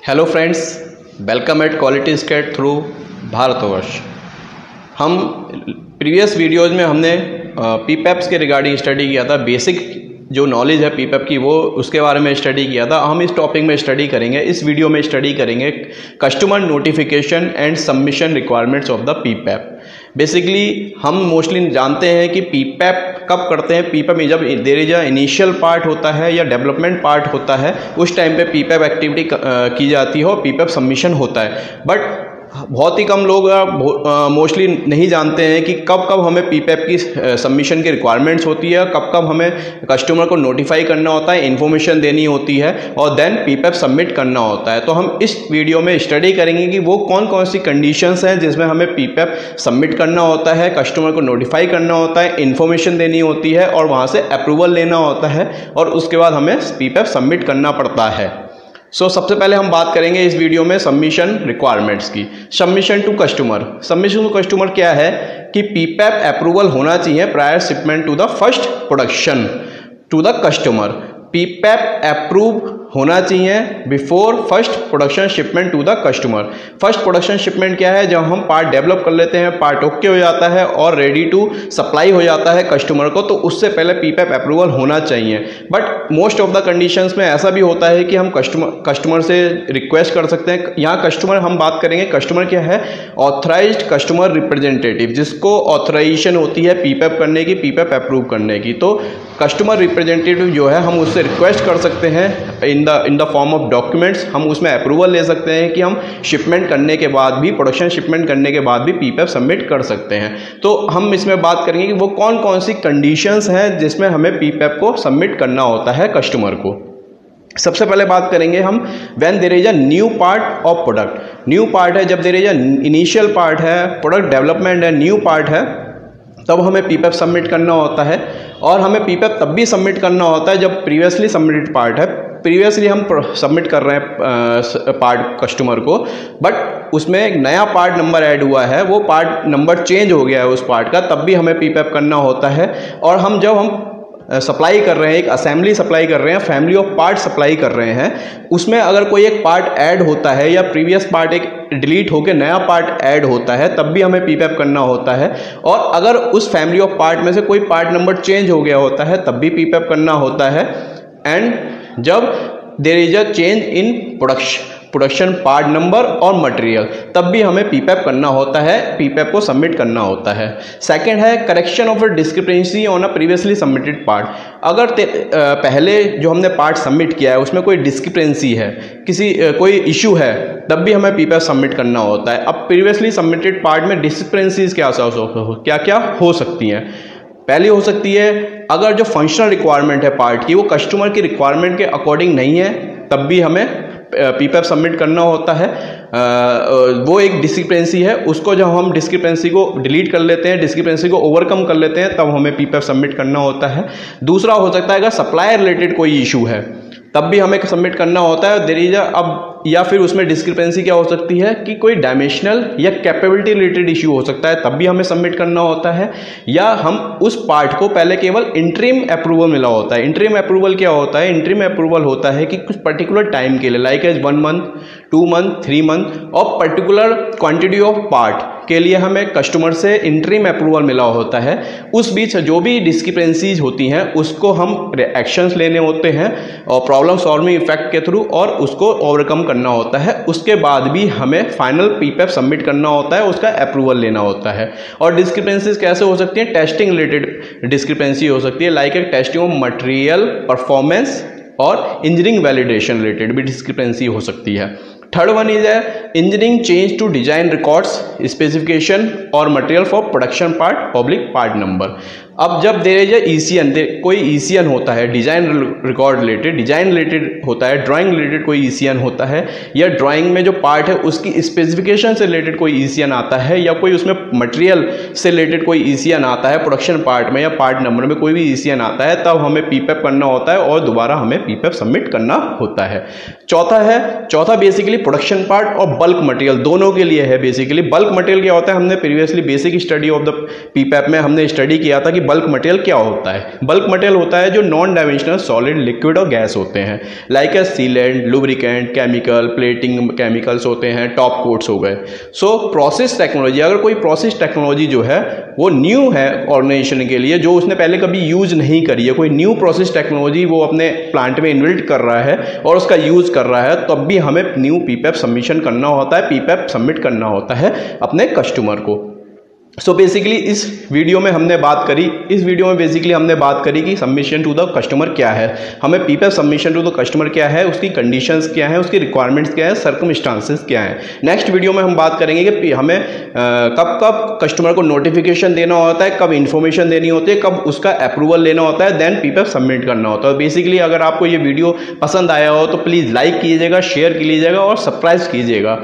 Hello friends, welcome at quality skate through Bharatvarsh. हम previous videos में हमने पीपैप्स के रिगार्डिंग स्टडी किया था। बेसिक जो नॉलेज है पीपैप की वो उसके बारे में स्टडी किया था। हम इस टॉपिक में स्टडी करेंगे, इस वीडियो में स्टडी करेंगे customer notification and submission requirements of the PPAP. Basically हम मोस्टली जानते हैं कि पीपैप कब करते हैं। पीपैप में जब देयर इज इनिशियल पार्ट होता है या डेवलपमेंट पार्ट होता है, उस टाइम पे पीपैप एक्टिविटी की जाती है और पीपैप सबमिशन होता है। बट बहुत ही कम लोग मोस्टली नहीं जानते हैं कि कब कब हमें पीपैप की सबमिशन की रिक्वायरमेंट्स होती है, कब कब हमें कस्टमर को नोटिफाई करना होता है, इन्फॉर्मेशन देनी होती है और देन पीपैप सबमिट करना होता है। तो हम इस वीडियो में स्टडी करेंगे कि वो कौन कौन सी कंडीशंस हैं जिसमें हमें पीपैप सबमिट करना होता है, कस्टमर को नोटिफाई करना होता है, इन्फॉर्मेशन देनी होती है और वहाँ से अप्रूवल लेना होता है और उसके बाद हमें पीपैप सबमिट करना पड़ता है। सबसे पहले हम बात करेंगे इस वीडियो में सबमिशन रिक्वायरमेंट्स की। Submission to customer. Submission to customer क्या है कि पीपैप अप्रूवल होना चाहिए prior shipment to the first production to the customer. PPAP approve होना चाहिए before first production shipment to the customer. First production shipment क्या है? जब हम पार्ट डेवलप कर लेते हैं, पार्ट ओके हो जाता है और रेडी टू सप्लाई हो जाता है कस्टमर को, तो उससे पहले पीपैप अप्रूवल होना चाहिए। But most of the conditions में ऐसा भी होता है कि हम कस्टमर से रिक्वेस्ट कर सकते हैं। यहाँ कस्टमर हम बात करेंगे, कस्टमर क्या है? ऑथराइज्ड कस्टमर रिप्रेजेंटेटिव, जिसको ऑथराइजेशन होती है पीपैप करने की, पीपैप अप्रूव करने की। तो कस्टमर रिप्रेजेंटेटिव जो है हम उससे रिक्वेस्ट कर सकते हैं in the form of documents. हम उसमें अप्रूवल ले सकते हैं कि हम शिपमेंट करने के बाद भी, प्रोडक्शन शिपमेंट करने के बाद भी पीपैप सबमिट कर सकते हैं। तो हम इसमें बात करेंगे कि वो कौन कौन सी कंडीशंस हैं जिसमें हमें पीपैप को सबमिट करना होता है कस्टमर को। सबसे पहले बात करेंगे हम when there is a new part of product. New part है जब there is a initial part है, प्रोडक्ट डेवलपमेंट है, न्यू पार्ट है, तब हमें पीपैप सबमिट करना होता है। और हमें पीपैप तब भी सबमिट करना होता है जब प्रीवियसली सबमिटेड पार्ट है। प्रीवियसली हम सबमिट कर रहे हैं पार्ट कस्टमर को, बट उसमें एक नया पार्ट नंबर ऐड हुआ है, वो पार्ट नंबर चेंज हो गया है उस पार्ट का, तब भी हमें पीपैप करना होता है। और जब हम सप्लाई कर रहे हैं, एक असेंबली सप्लाई कर रहे हैं, फैमिली ऑफ पार्ट सप्लाई कर रहे हैं, उसमें अगर कोई एक पार्ट ऐड होता है या प्रीवियस पार्ट एक डिलीट होकर नया पार्ट ऐड होता है, तब भी हमें पीपैप करना होता है। और अगर उस फैमिली ऑफ पार्ट में से कोई पार्ट नंबर चेंज हो गया होता है, तब भी पीपैप करना होता है। एंड जब there is a change in production part number और मटेरियल, तब भी हमें पीपैप करना होता है, पीपैप को सबमिट करना होता है। सेकंड है correction of a discrepancy on a previously submitted part. अगर पहले जो हमने पार्ट सबमिट किया है उसमें कोई डिस्क्रिपेंसी है, कोई इशू है, तब भी हमें पीपैप सबमिट करना होता है। अब प्रीवियसली सबमिटेड पार्ट में डिस्क्रिपेंसीज क्या क्या हो सकती हैं? पहली हो सकती है अगर जो फंक्शनल रिक्वायरमेंट है पार्ट की वो कस्टमर की रिक्वायरमेंट के अकॉर्डिंग नहीं है, तब भी हमें पीपैप सबमिट करना होता है। वो एक डिस्क्रिपेंसी है, उसको जब हम डिस्क्रिपेंसी को डिलीट कर लेते हैं, डिस्क्रिपेंसी को ओवरकम कर लेते हैं, तब हमें पीपैप सबमिट करना होता है। दूसरा हो सकता है अगर सप्लायर रिलेटेड कोई इशू है, तब भी हमें सबमिट करना होता है। देयर इज अब या फिर उसमें डिस्क्रिपेंसी क्या हो सकती है कि कोई डायमेंशनल या कैपेबिलिटी रिलेटेड इशू हो सकता है, तब भी हमें सबमिट करना होता है। या हम उस पार्ट को पहले केवल इंटरिम अप्रूवल मिला होता है। इंटरिम अप्रूवल क्या होता है? इंटरिम अप्रूवल होता है कि कुछ पर्टिकुलर टाइम के लिए, like as 1 month, 2 month, 3 month और पर्टिकुलर क्वांटिटी ऑफ पार्ट के लिए हमें कस्टमर से इंटरिम अप्रूवल मिला होता है। उस बीच जो भी डिस्क्रिपेंसीज होती हैं उसको हम एक्शंस लेने होते हैं और प्रॉब्लम सॉल्विंग इफेक्ट के थ्रू, और उसको ओवरकम करना होता है। उसके बाद भी हमें फाइनल पीपैप सबमिट करना होता है, उसका अप्रूवल लेना होता है। और डिस्क्रिपेंसीज कैसे हो सकती हैं? टेस्टिंग रिलेटेड डिस्क्रिपेंसी हो सकती है, लाइक एक टेस्टिंग ऑफ मटेरियल परफॉर्मेंस और इंजीनियरिंग वैलिडेशन रिलेटेड भी डिस्क्रिपेंसी हो सकती है। Third one is engineering change to design records specification और material for production part public part number. अब जब देयर इज ईसीएन, कोई ईसीएन होता है design record related, design related होता है, ड्राइंग रिलेटेड कोई ईसीएन होता है, या ड्राइंग में जो पार्ट है उसकी स्पेसिफिकेशन से रिलेटेड कोई ईसीएन आता है, या कोई उसमें मटेरियल से रिलेटेड कोई ईसीएन आता है प्रोडक्शन पार्ट में या पार्ट नंबर में कोई भी ईसीएन आता है, तब हमें पीपैप करना होता है और दोबारा हमें पीपैप सबमिट करना होता है। चौथा बेसिकली प्रोडक्शन पार्ट और बल्क मटेरियल दोनों के लिए है। बेसिकली बल्क मटेरियल क्या होता है? हमने previously basic study of the PPAP में हमने स्टडी किया था कि बल्क मटेरियल क्या होता है। बल्क मटेरियल होता है जो नॉन डायमेंशनल सॉलिड, लिक्विड और गैस होते हैं, like a sealant, lubricant, chemical, plating chemicals होते हैं, टॉप कोट्स हो गए। सो प्रोसेस टेक्नोलॉजी, अगर कोई प्रोसेस टेक्नोलॉजी जो है वो न्यू है ऑर्गेनाइजेशन के लिए, जो उसने पहले कभी यूज नहीं करी है, कोई न्यू प्रोसेस टेक्नोलॉजी वो अपने प्लांट में इन्वेंट कर रहा है और उसका यूज कर रहा है, तब भी हमें न्यू पीपैप सबमिशन करना होता है, पीपैप सबमिट करना होता है अपने कस्टमर को। सो बेसिकली इस वीडियो में हमने बात करी कि सबमिशन टू द कस्टमर क्या है, हमें पीपैप सबमिशन टू द कस्टमर क्या है, उसकी कंडीशंस क्या है, उसकी रिक्वायरमेंट्स क्या है, सर्कमस्टांसेस क्या है। नेक्स्ट वीडियो में हम बात करेंगे कि हमें कब कब कस्टमर को नोटिफिकेशन देना होता है, कब इन्फॉर्मेशन देनी होती है, कब उसका अप्रूवल लेना होता है, देन पीपैप सबमिट करना होता है। बेसिकली अगर आपको ये वीडियो पसंद आया हो तो प्लीज़ लाइक कीजिएगा, शेयर कीजिएगा और सब्सक्राइब कीजिएगा।